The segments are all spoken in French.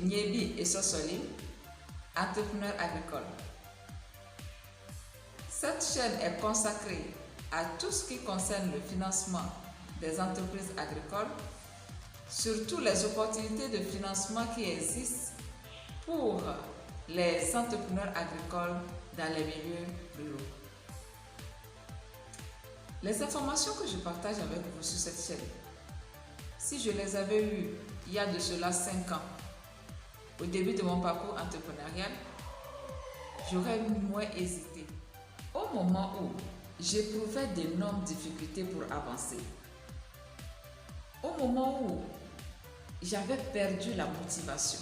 Nyebi et Sosoli, entrepreneurs agricoles. Cette chaîne est consacrée à tout ce qui concerne le financement des entreprises agricoles, surtout les opportunités de financement qui existent pour les entrepreneurs agricoles dans les milieux ruraux. Les informations que je partage avec vous sur cette chaîne, si je les avais eues il y a de cela 5 ans, au début de mon parcours entrepreneurial, j'aurais moins hésité. Au moment où j'éprouvais d'énormes difficultés pour avancer, au moment où j'avais perdu la motivation,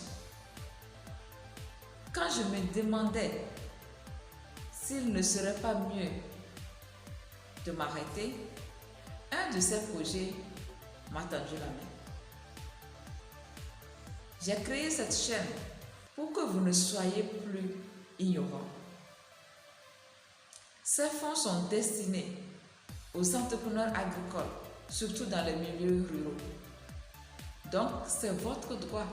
quand je me demandais s'il ne serait pas mieux de m'arrêter, un de ces projets m'a tendu la main. J'ai créé cette chaîne pour que vous ne soyez plus ignorants. Ces fonds sont destinés aux entrepreneurs agricoles, surtout dans les milieux ruraux. Donc, c'est votre droit.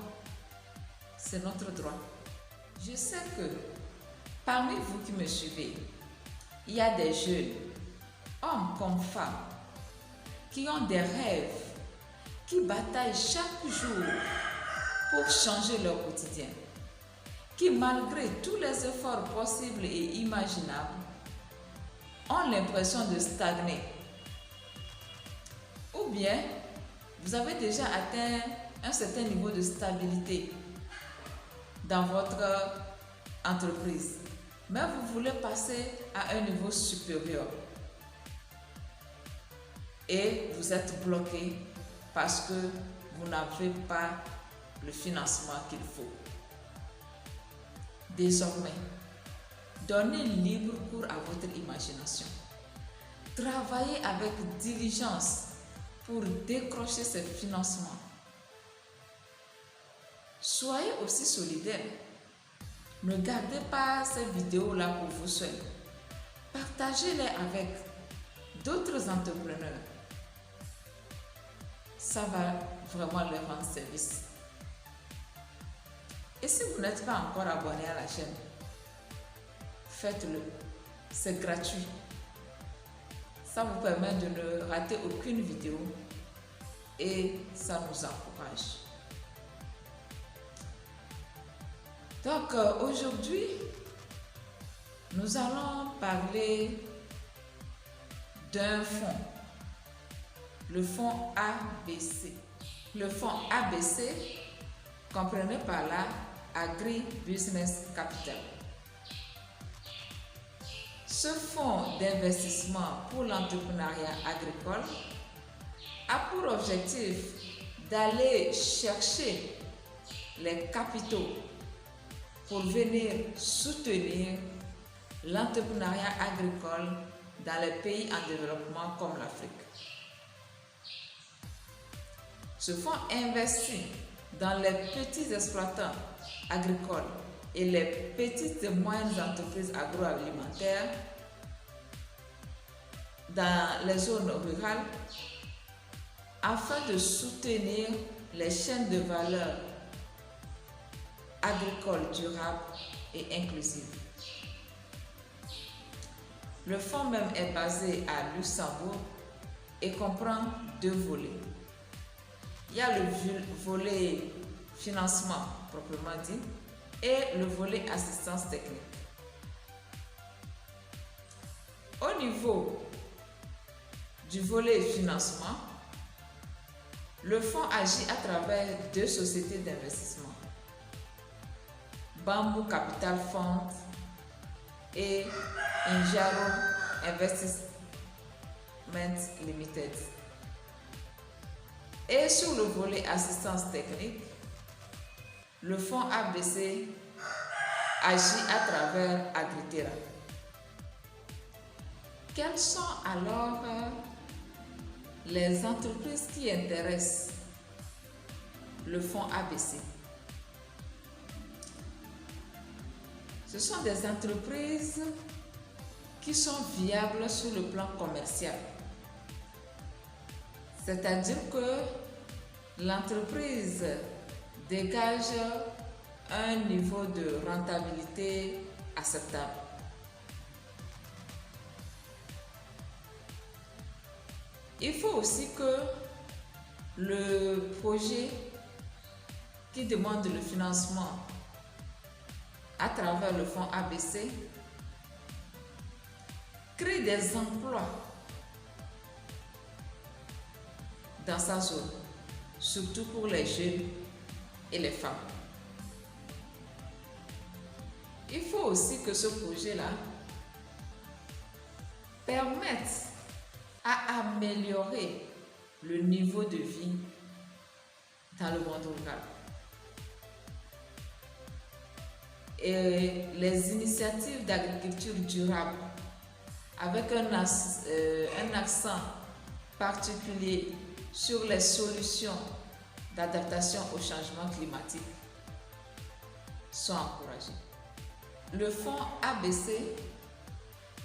C'est notre droit. Je sais que parmi vous qui me suivez, il y a des jeunes, hommes comme femmes, qui ont des rêves, qui bataillent chaque jour pour changer leur quotidien, qui malgré tous les efforts possibles et imaginables, ont l'impression de stagner. Ou bien, vous avez déjà atteint un certain niveau de stabilité dans votre entreprise, mais vous voulez passer à un niveau supérieur et vous êtes bloqué parce que vous n'avez pas le financement qu'il faut. Désormais, donnez libre cours à votre imagination. Travaillez avec diligence pour décrocher ces financements. Soyez aussi solidaires. Ne gardez pas ces vidéos-là pour vous seuls. Partagez-les avec d'autres entrepreneurs. Ça va vraiment leur rendre service. Et si vous n'êtes pas encore abonné à la chaîne, faites-le. C'est gratuit. Ça vous permet de ne rater aucune vidéo et ça nous encourage. Donc aujourd'hui, nous allons parler d'un fonds, le fonds ABC. Le fonds ABC, comprenez par là Agri-Business Capital. Ce fonds d'investissement pour l'entrepreneuriat agricole a pour objectif d'aller chercher les capitaux pour venir soutenir l'entrepreneuriat agricole dans les pays en développement comme l'Afrique. Ce fonds investit dans les petits exploitants agricoles et les petites et moyennes entreprises agroalimentaires dans les zones rurales afin de soutenir les chaînes de valeur agricoles durables et inclusives. Le fonds même est basé à Luxembourg et comprend 2 volets. Il y a le volet financement proprement dit et le volet assistance technique. Au niveau du volet financement, le fonds agit à travers 2 sociétés d'investissement, Bamboo Capital Fund et Injaro Investment Limited. Et sur le volet assistance technique, le fonds ABC agit à travers Agritera. Quelles sont alors les entreprises qui intéressent le fonds ABC? Ce sont des entreprises qui sont viables sur le plan commercial. C'est-à-dire que l'entreprise dégage un niveau de rentabilité acceptable. Il faut aussi que le projet qui demande le financement à travers le fonds ABC crée des emplois dans sa zone, surtout pour les jeunes et les femmes. Il faut aussi que ce projet-là permette à améliorer le niveau de vie dans le monde rural. Et les initiatives d'agriculture durable avec un accent particulier sur les solutions d'adaptation au changement climatique sont encouragées. Le fonds ABC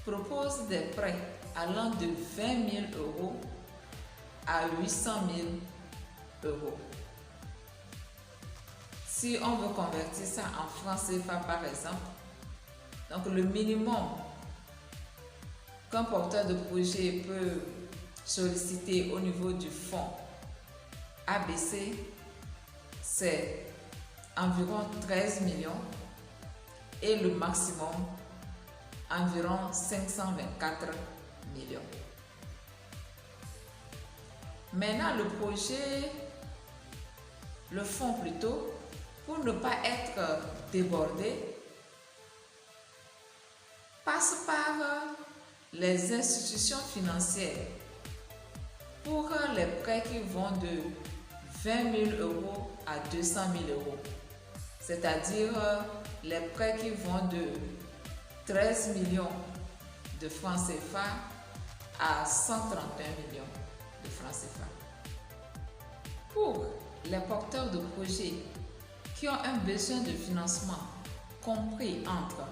propose des prêts allant de 20 000 euros à 800 000 euros. Si on veut convertir ça en francs CFA par exemple, donc le minimum qu'un porteur de projet peut solliciter au niveau du fonds ABC, c'est environ 13 millions et le maximum environ 524 millions. Maintenant, le fonds plutôt, pour ne pas être débordé, passe par les institutions financières pour les prêts qui vont de 20 000 euros à 200 000 euros, c'est-à-dire les prêts qui vont de 13 millions de francs CFA à 131 millions de francs CFA. Pour les porteurs de projets qui ont un besoin de financement compris entre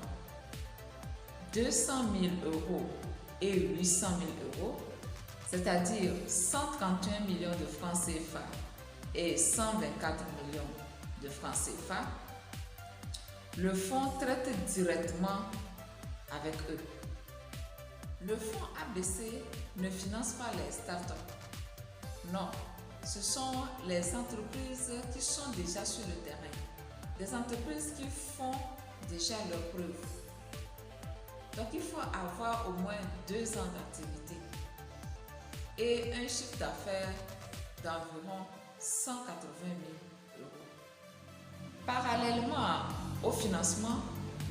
200 000 euros et 800 000 euros, c'est-à-dire 131 millions de francs CFA et 124 millions de francs CFA, le fonds traite directement avec eux. Le fonds ABC ne finance pas les startups. Non, ce sont les entreprises qui sont déjà sur le terrain, des entreprises qui font déjà leurs preuves. Donc il faut avoir au moins 2 ans d'activité et un chiffre d'affaires d'environ 180 000 euros. Parallèlement au financement,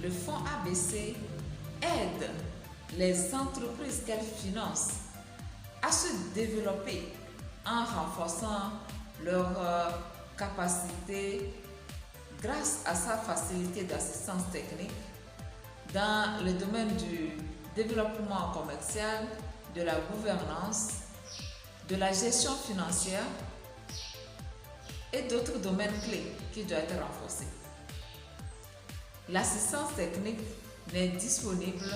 le fonds ABC aide les entreprises qu'elle finance à se développer en renforçant leur capacité grâce à sa facilité d'assistance technique dans le domaine du développement commercial, de la gouvernance, de la gestion financière et d'autres domaines clés qui doivent être renforcés. L'assistance technique n'est disponible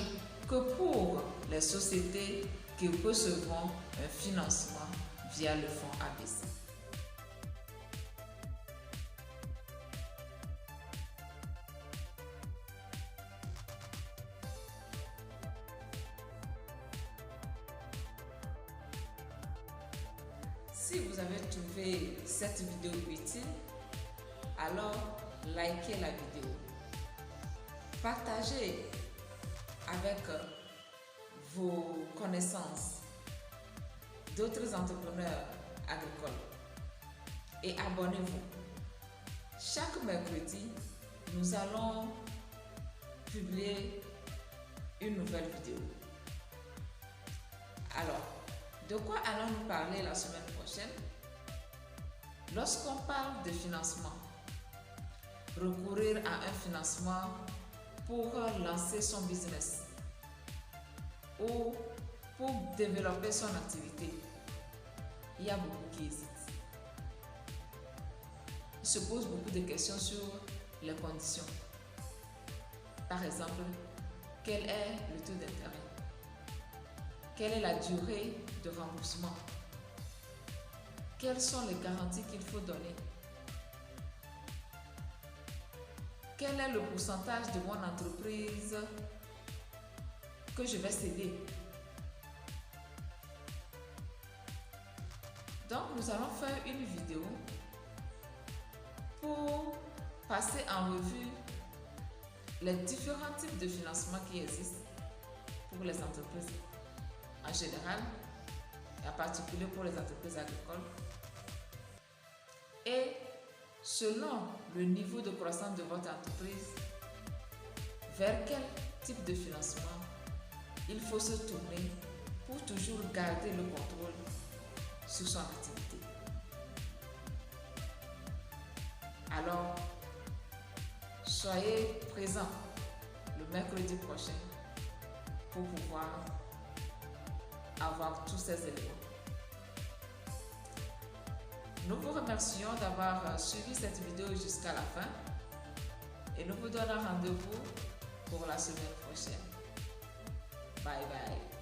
que pour les sociétés qui recevront un financement via le fonds ABC. Si vous avez trouvé cette vidéo utile, alors likez la vidéo. Partagez avec vos connaissances d'autres entrepreneurs agricoles et abonnez-vous. Chaque mercredi, nous allons publier une nouvelle vidéo. Alors, de quoi allons-nous parler la semaine prochaine? Lorsqu'on parle de financement, recourir à un financement pour lancer son business ou pour développer son activité, il y a beaucoup qui hésitent. Ils se posent beaucoup de questions sur les conditions. Par exemple, quel est le taux d'intérêt? Quelle est la durée de remboursement? Quelles sont les garanties qu'il faut donner? quel est le pourcentage de mon entreprise que je vais céder. Donc, nous allons faire une vidéo pour passer en revue les différents types de financement qui existent pour les entreprises en général, et en particulier pour les entreprises agricoles. Et selon le niveau de croissance de votre entreprise, vers quel type de financement il faut se tourner pour toujours garder le contrôle sur son activité. Alors, soyez présents le mercredi prochain pour pouvoir avoir tous ces éléments. Nous vous remercions d'avoir suivi cette vidéo jusqu'à la fin et nous vous donnons rendez-vous pour la semaine prochaine. Bye bye.